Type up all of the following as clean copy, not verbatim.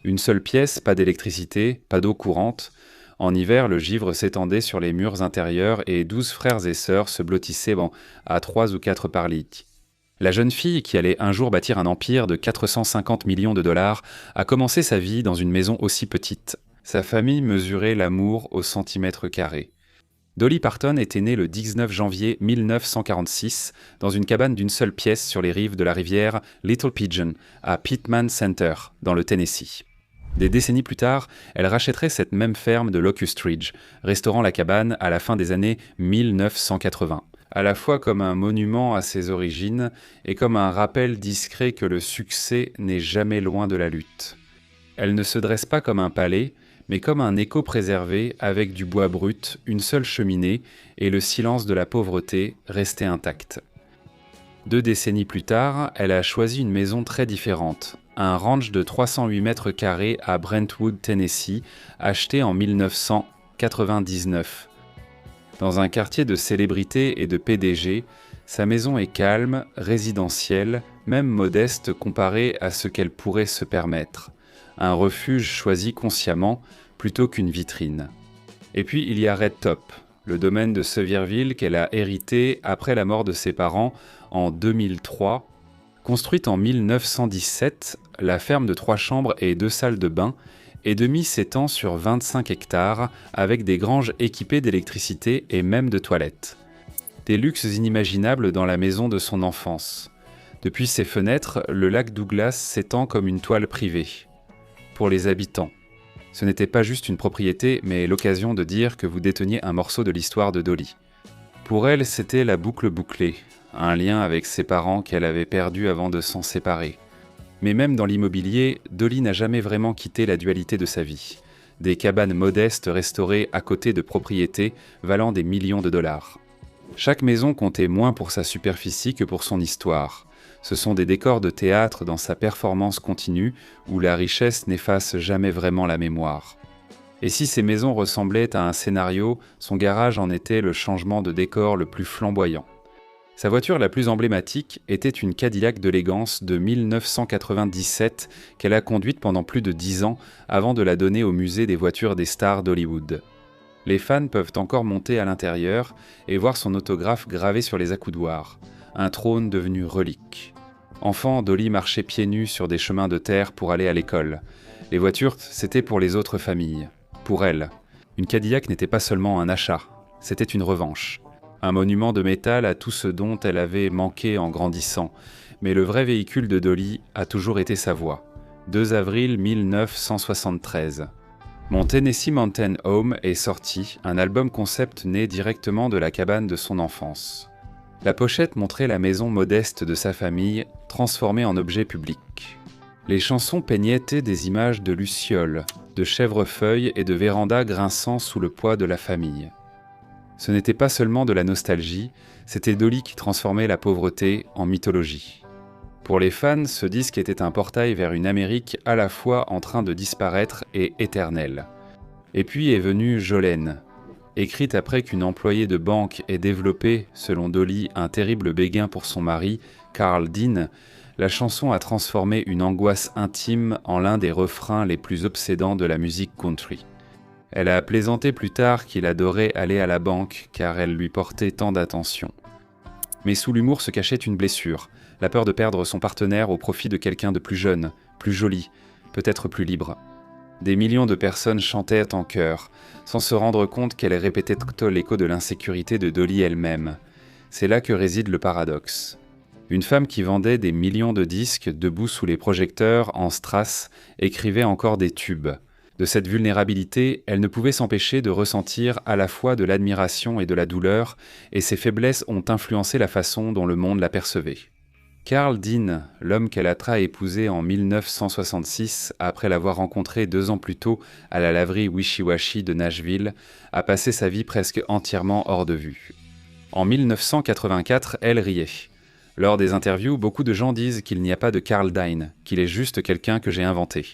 Une seule pièce, pas d'électricité, pas d'eau courante. En hiver, le givre s'étendait sur les murs intérieurs et 12 frères et sœurs se blottissaient à 3 ou 4 par lit. La jeune fille, qui allait un jour bâtir un empire de 450 millions de dollars, a commencé sa vie dans une maison aussi petite. Sa famille mesurait l'amour au centimètre carré. Dolly Parton était née le 19 janvier 1946 dans une cabane d'une seule pièce sur les rives de la rivière Little Pigeon, à Pittman Center, dans le Tennessee. Des décennies plus tard, elle rachèterait cette même ferme de Locust Ridge, restaurant la cabane à la fin des années 1980, à la fois comme un monument à ses origines et comme un rappel discret que le succès n'est jamais loin de la lutte. Elle ne se dresse pas comme un palais, mais comme un écho préservé avec du bois brut, une seule cheminée et le silence de la pauvreté resté intact. 2 décennies plus tard, elle a choisi une maison très différente, un ranch de 308 mètres carrés à Brentwood, Tennessee, acheté en 1999. Dans un quartier de célébrités et de PDG, sa maison est calme, résidentielle, même modeste comparée à ce qu'elle pourrait se permettre. Un refuge choisi consciemment plutôt qu'une vitrine. Et puis il y a Red Top, le domaine de Sevierville qu'elle a hérité après la mort de ses parents en 2003. Construite en 1917, la ferme de 3 chambres et 2 salles de bain et demi s'étend sur 25 hectares avec des granges équipées d'électricité et même de toilettes. Des luxes inimaginables dans la maison de son enfance. Depuis ses fenêtres, le lac Douglas s'étend comme une toile privée. Pour les habitants. Ce n'était pas juste une propriété, mais l'occasion de dire que vous déteniez un morceau de l'histoire de Dolly. Pour elle, c'était la boucle bouclée, un lien avec ses parents qu'elle avait perdus avant de s'en séparer. Mais même dans l'immobilier, Dolly n'a jamais vraiment quitté la dualité de sa vie. Des cabanes modestes restaurées à côté de propriétés valant des millions de dollars. Chaque maison comptait moins pour sa superficie que pour son histoire. Ce sont des décors de théâtre dans sa performance continue où la richesse n'efface jamais vraiment la mémoire. Et si ces maisons ressemblaient à un scénario, son garage en était le changement de décor le plus flamboyant. Sa voiture la plus emblématique était une Cadillac d'élégance de 1997 qu'elle a conduite pendant plus de 10 ans avant de la donner au musée des voitures des stars d'Hollywood. Les fans peuvent encore monter à l'intérieur et voir son autographe gravé sur les accoudoirs, un trône devenu relique. Enfant, Dolly marchait pieds nus sur des chemins de terre pour aller à l'école. Les voitures, c'était pour les autres familles. Pour elle, une Cadillac n'était pas seulement un achat, c'était une revanche. Un monument de métal à tout ce dont elle avait manqué en grandissant. Mais le vrai véhicule de Dolly a toujours été sa voix. 2 avril 1973. Mon Tennessee Mountain Home est sorti, un album concept né directement de la cabane de son enfance. La pochette montrait la maison modeste de sa famille, transformée en objet public. Les chansons peignaient des images de lucioles, de chèvrefeuilles et de vérandas grinçant sous le poids de la famille. Ce n'était pas seulement de la nostalgie, c'était Dolly qui transformait la pauvreté en mythologie. Pour les fans, ce disque était un portail vers une Amérique à la fois en train de disparaître et éternelle. Et puis est venue Jolene. Écrite après qu'une employée de banque ait développé, selon Dolly, un terrible béguin pour son mari, Carl Dean, la chanson a transformé une angoisse intime en l'un des refrains les plus obsédants de la musique country. Elle a plaisanté plus tard qu'il adorait aller à la banque car elle lui portait tant d'attention. Mais sous l'humour se cachait une blessure, la peur de perdre son partenaire au profit de quelqu'un de plus jeune, plus joli, peut-être plus libre. Des millions de personnes chantaient en chœur, sans se rendre compte qu'elle répétait l'écho de l'insécurité de Dolly elle-même. C'est là que réside le paradoxe. Une femme qui vendait des millions de disques debout sous les projecteurs en strass écrivait encore des tubes. De cette vulnérabilité, elle ne pouvait s'empêcher de ressentir à la fois de l'admiration et de la douleur, et ses faiblesses ont influencé la façon dont le monde la percevait. Carl Dean, l'homme qu'elle a épousé en 1966 après l'avoir rencontré 2 ans plus tôt à la laverie Wishy-Washy de Nashville, a passé sa vie presque entièrement hors de vue. En 1984, elle riait. Lors des interviews, beaucoup de gens disent qu'il n'y a pas de Carl Dean, qu'il est juste quelqu'un que j'ai inventé.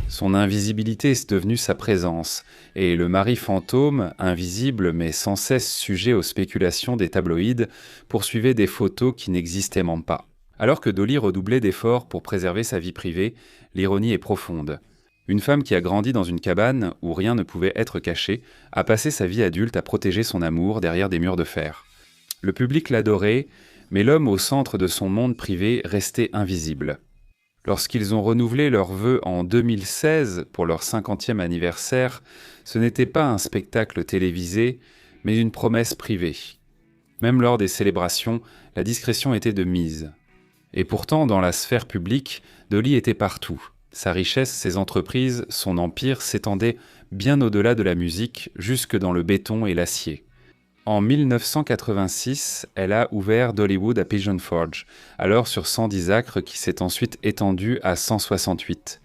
Son invisibilité est devenue sa présence, et le mari fantôme, invisible mais sans cesse sujet aux spéculations des tabloïds, poursuivait des photos qui n'existaient même pas. Alors que Dolly redoublait d'efforts pour préserver sa vie privée, l'ironie est profonde. Une femme qui a grandi dans une cabane où rien ne pouvait être caché, a passé sa vie adulte à protéger son amour derrière des murs de fer. Le public l'adorait, mais l'homme au centre de son monde privé restait invisible. Lorsqu'ils ont renouvelé leurs vœux en 2016 pour leur 50e anniversaire, ce n'était pas un spectacle télévisé, mais une promesse privée. Même lors des célébrations, la discrétion était de mise. Et pourtant, dans la sphère publique, Dolly était partout. Sa richesse, ses entreprises, son empire s'étendaient bien au-delà de la musique, jusque dans le béton et l'acier. En 1986, elle a ouvert Dollywood à Pigeon Forge, alors sur 110 acres qui s'est ensuite étendu à 168.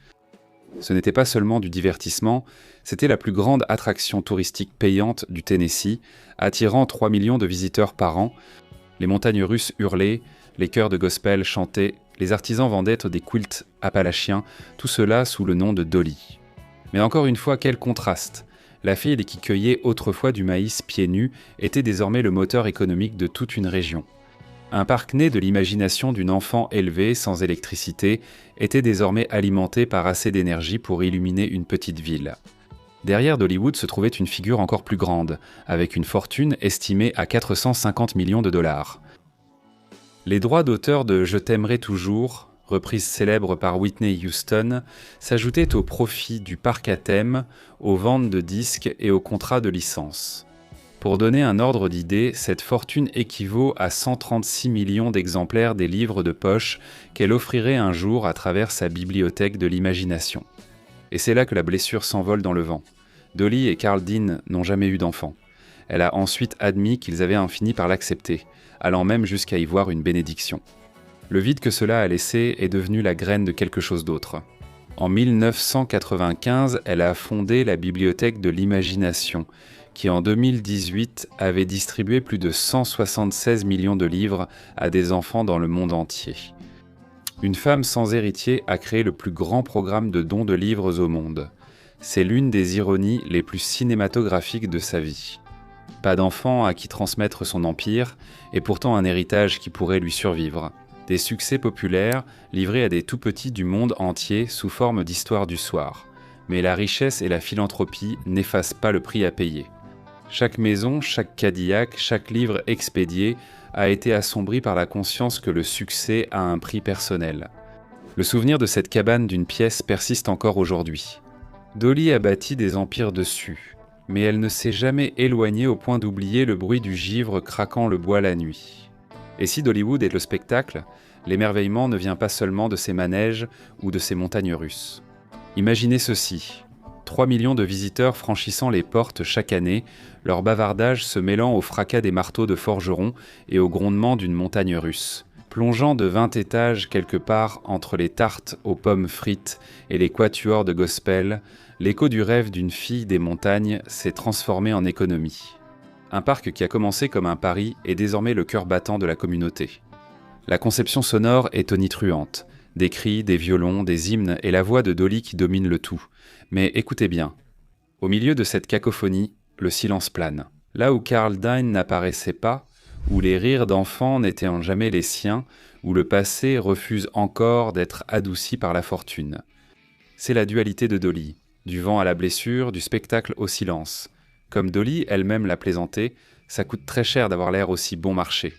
Ce n'était pas seulement du divertissement, c'était la plus grande attraction touristique payante du Tennessee, attirant 3 millions de visiteurs par an. Les montagnes russes hurlaient, les chœurs de gospel chantaient, les artisans vendaient des quilts appalachiens, tout cela sous le nom de Dolly. Mais encore une fois, quel contraste! La fille qui cueillait autrefois du maïs pieds nus était désormais le moteur économique de toute une région. Un parc né de l'imagination d'une enfant élevée sans électricité était désormais alimenté par assez d'énergie pour illuminer une petite ville. Derrière Dollywood se trouvait une figure encore plus grande, avec une fortune estimée à 450 millions de dollars. Les droits d'auteur de « Je t'aimerai toujours », reprise célèbre par Whitney Houston, s'ajoutaient au profit du parc à thème, aux ventes de disques et aux contrats de licence. Pour donner un ordre d'idée, cette fortune équivaut à 136 millions d'exemplaires des livres de poche qu'elle offrirait un jour à travers sa bibliothèque de l'imagination. Et c'est là que la blessure s'envole dans le vent. Dolly et Carl Dean n'ont jamais eu d'enfant. Elle a ensuite admis qu'ils avaient fini par l'accepter, allant même jusqu'à y voir une bénédiction. Le vide que cela a laissé est devenu la graine de quelque chose d'autre. En 1995, elle a fondé la Bibliothèque de l'Imagination, qui en 2018 avait distribué plus de 176 millions de livres à des enfants dans le monde entier. Une femme sans héritier a créé le plus grand programme de dons de livres au monde. C'est l'une des ironies les plus cinématographiques de sa vie. Pas d'enfant à qui transmettre son empire, et pourtant un héritage qui pourrait lui survivre. Des succès populaires livrés à des tout-petits du monde entier sous forme d'histoires du soir. Mais la richesse et la philanthropie n'effacent pas le prix à payer. Chaque maison, chaque Cadillac, chaque livre expédié a été assombri par la conscience que le succès a un prix personnel. Le souvenir de cette cabane d'une pièce persiste encore aujourd'hui. Dolly a bâti des empires dessus, mais elle ne s'est jamais éloignée au point d'oublier le bruit du givre craquant le bois la nuit. Et si Dollywood est le spectacle, l'émerveillement ne vient pas seulement de ses manèges ou de ses montagnes russes. Imaginez ceci, 3 millions de visiteurs franchissant les portes chaque année, leur bavardage se mêlant au fracas des marteaux de forgerons et au grondement d'une montagne russe. Plongeant de 20 étages quelque part entre les tartes aux pommes frites et les quatuors de gospel, l'écho du rêve d'une fille des montagnes s'est transformé en économie. Un parc qui a commencé comme un pari est désormais le cœur battant de la communauté. La conception sonore est tonitruante. Des cris, des violons, des hymnes et la voix de Dolly qui domine le tout. Mais écoutez bien. Au milieu de cette cacophonie, le silence plane. Là où Carl Dean n'apparaissait pas, où les rires d'enfants n'étaient jamais les siens, où le passé refuse encore d'être adouci par la fortune. C'est la dualité de Dolly, du vent à la blessure, du spectacle au silence. Comme Dolly elle-même l'a plaisanté, ça coûte très cher d'avoir l'air aussi bon marché.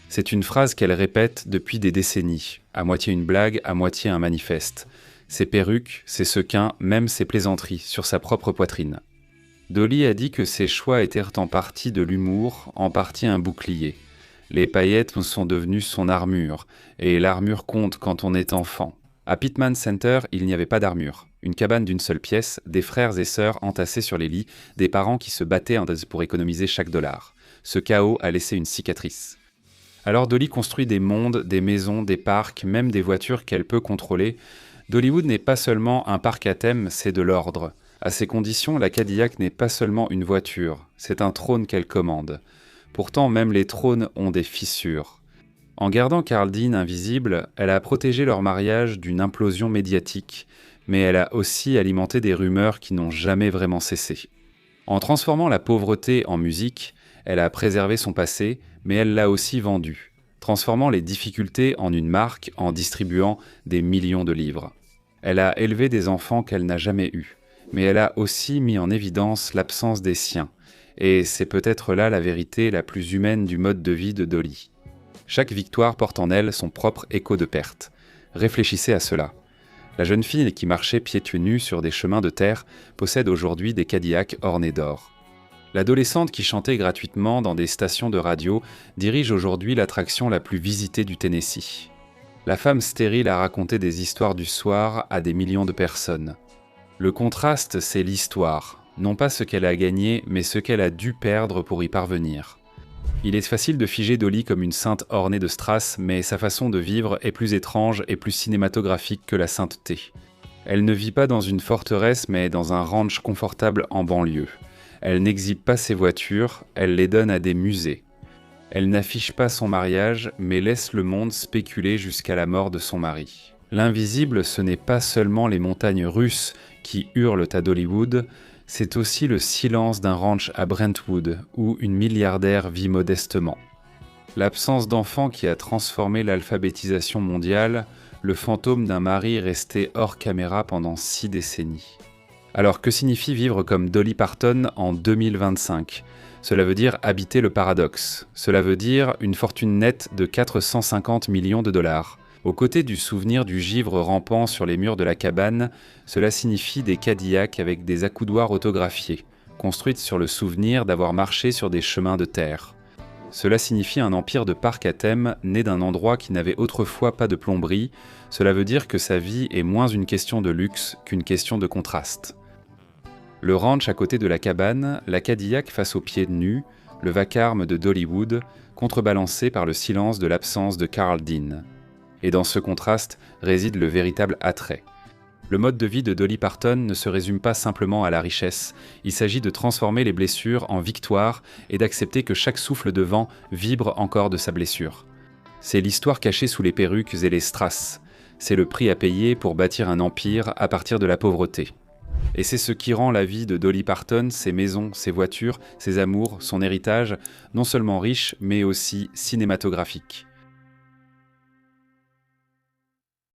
C'est une phrase qu'elle répète depuis des décennies, à moitié une blague, à moitié un manifeste. Ses perruques, ses sequins, même ses plaisanteries, sur sa propre poitrine. Dolly a dit que ses choix étaient en partie de l'humour, en partie un bouclier. Les paillettes sont devenues son armure, et l'armure compte quand on est enfant. À Pittman Center, il n'y avait pas d'armure. Une cabane d'une seule pièce, des frères et sœurs entassés sur les lits, des parents qui se battaient pour économiser chaque dollar. Ce chaos a laissé une cicatrice. Alors Dolly construit des mondes, des maisons, des parcs, même des voitures qu'elle peut contrôler. Dollywood n'est pas seulement un parc à thème, c'est de l'ordre. À ces conditions, la Cadillac n'est pas seulement une voiture, c'est un trône qu'elle commande. Pourtant, même les trônes ont des fissures. En gardant Carl Dean invisible, elle a protégé leur mariage d'une implosion médiatique, mais elle a aussi alimenté des rumeurs qui n'ont jamais vraiment cessé. En transformant la pauvreté en musique, elle a préservé son passé, mais elle l'a aussi vendu, transformant les difficultés en une marque en distribuant des millions de livres. Elle a élevé des enfants qu'elle n'a jamais eus, mais elle a aussi mis en évidence l'absence des siens. Et c'est peut-être là la vérité la plus humaine du mode de vie de Dolly. Chaque victoire porte en elle son propre écho de perte. Réfléchissez à cela. La jeune fille qui marchait pieds nus sur des chemins de terre possède aujourd'hui des Cadillacs ornés d'or. L'adolescente qui chantait gratuitement dans des stations de radio dirige aujourd'hui l'attraction la plus visitée du Tennessee. La femme stérile a raconté des histoires du soir à des millions de personnes. Le contraste, c'est l'histoire, non pas ce qu'elle a gagné, mais ce qu'elle a dû perdre pour y parvenir. Il est facile de figer Dolly comme une sainte ornée de strass, mais sa façon de vivre est plus étrange et plus cinématographique que la sainteté. Elle ne vit pas dans une forteresse, mais dans un ranch confortable en banlieue. Elle n'exhibe pas ses voitures, elle les donne à des musées. Elle n'affiche pas son mariage, mais laisse le monde spéculer jusqu'à la mort de son mari. L'invisible, ce n'est pas seulement les montagnes russes qui hurlent à Dollywood, c'est aussi le silence d'un ranch à Brentwood, où une milliardaire vit modestement. L'absence d'enfants qui a transformé l'alphabétisation mondiale, le fantôme d'un mari resté hors caméra pendant 6 décennies. Alors que signifie vivre comme Dolly Parton en 2025 ? Cela veut dire habiter le paradoxe. Cela veut dire une fortune nette de 450 millions de dollars. Aux côtés du souvenir du givre rampant sur les murs de la cabane, cela signifie des Cadillacs avec des accoudoirs autographiés, construites sur le souvenir d'avoir marché sur des chemins de terre. Cela signifie un empire de parcs à thème né d'un endroit qui n'avait autrefois pas de plomberie. Cela veut dire que sa vie est moins une question de luxe qu'une question de contraste. Le ranch à côté de la cabane, la Cadillac face aux pieds nus, le vacarme de Dollywood, contrebalancé par le silence de l'absence de Carl Dean. Et dans ce contraste réside le véritable attrait. Le mode de vie de Dolly Parton ne se résume pas simplement à la richesse, il s'agit de transformer les blessures en victoires et d'accepter que chaque souffle de vent vibre encore de sa blessure. C'est l'histoire cachée sous les perruques et les strass, c'est le prix à payer pour bâtir un empire à partir de la pauvreté. Et c'est ce qui rend la vie de Dolly Parton, ses maisons, ses voitures, ses amours, son héritage, non seulement riche, mais aussi cinématographique.